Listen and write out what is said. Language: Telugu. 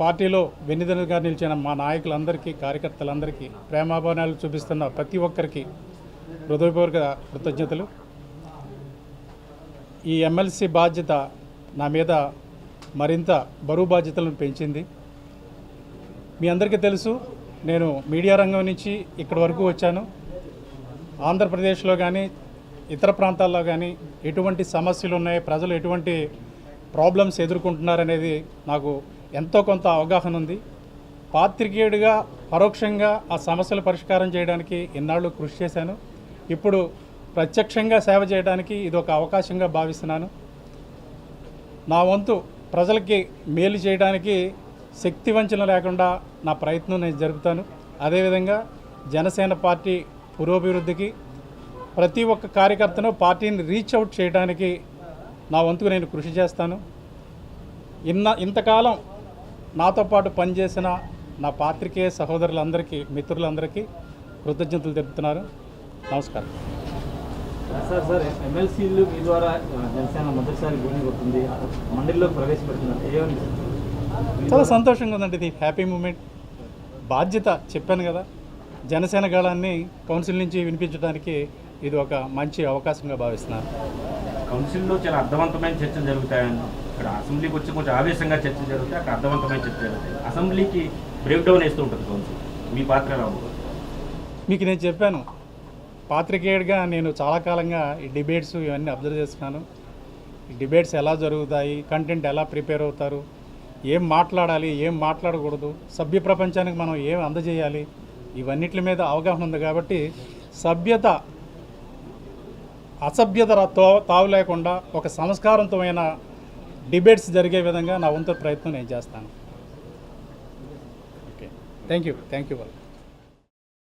పార్టీలో వెన్నుదన్నుగా నిలిచిన మా నాయకులందరికీ, కార్యకర్తలందరికీ, ప్రేమాభిమానాలు చూపిస్తున్న ప్రతి ఒక్కరికి హృదయపూర్వక కృతజ్ఞతలు. ఈ ఎమ్మెల్సీ బాధ్యత నా మీద మరింత బరువు బాధ్యతలను పెంచింది. మీ అందరికీ తెలుసు, నేను మీడియా రంగం నుంచి ఇక్కడి వరకు వచ్చాను. ఆంధ్రప్రదేశ్లో కానీ ఇతర ప్రాంతాల్లో కానీ ఎటువంటి సమస్యలు ఉన్నాయి, ప్రజలు ఎటువంటి ప్రాబ్లమ్స్ ఎదుర్కొంటున్నారనేది నాకు ఎంతో కొంత అవగాహన ఉంది. పాత్రికేయుడిగా పరోక్షంగా ఆ సమస్యల పరిష్కారం చేయడానికి ఇన్నాళ్ళు కృషి చేశాను. ఇప్పుడు ప్రత్యక్షంగా సేవ చేయడానికి ఇది ఒక అవకాశంగా భావిస్తున్నాను. నా వంతు ప్రజలకి మేలు చేయడానికి శక్తి వంచన లేకుండా నా ప్రయత్నం నేను జరుపుతాను. అదేవిధంగా జనసేన పార్టీ పురోభివృద్ధికి ప్రతి ఒక్క కార్యకర్తను పార్టీని రీచ్ అవుట్ చేయడానికి నా వంతుకు నేను కృషి చేస్తాను. ఇంతకాలం నాతో పాటు పనిచేసిన నా పాత్రికేయ సహోదరులందరికీ, మిత్రులందరికీ కృతజ్ఞతలు తెలుపుతున్నారు. నమస్కారం. సార్ ఎమ్మెల్సీలు మీ ద్వారా జనసేన మొదటిసారి భూమి కొడుతుంది, మండలిలో ప్రవేశపెడుతున్నారు. చాలా సంతోషంగా ఉందండి. ఇది హ్యాపీ మూమెంట్. బాధ్యత చెప్పాను కదా, జనసేన గాళాన్ని కౌన్సిల్ నుంచి వినిపించడానికి ఇది ఒక మంచి అవకాశంగా భావిస్తున్నాను. కౌన్సిల్లో చాలా అర్థవంతమైన చర్చలు జరుగుతాయని, ఇక్కడ అసెంబ్లీకి వచ్చి కొంచెం ఆవేశంగా చర్చలు జరుగుతాయి, అక్కడ అర్థవంతమైన చర్చలు జరుగుతాయి. అసెంబ్లీకి బ్రేక్ డౌన్ వేస్తూ ఉంటుంది కౌన్సిల్. మీ పాత్ర ఎలా ఉంటుంది? మీకు నేను చెప్పాను, పాత్రికేయుడిగా నేను చాలా కాలంగా ఈ డిబేట్స్ ఇవన్నీ అబ్జర్వ్ చేస్తున్నాను. ఈ డిబేట్స్ ఎలా జరుగుతాయి, కంటెంట్ ఎలా ప్రిపేర్ అవుతారు, ఏం మాట్లాడాలి, ఏం మాట్లాడకూడదు, సభ్య ప్రపంచానికి మనం ఏం అందజేయాలి, ఇవన్నిటి మీద అవగాహన ఉంది. కాబట్టి సభ్యత అసభ్యత తావు లేకుండా ఒక సంస్కారవంతమైన డిబేట్స్ జరిగే విధంగా నా వంతు ప్రయత్నం నేను చేస్తాను. Okay, thank you.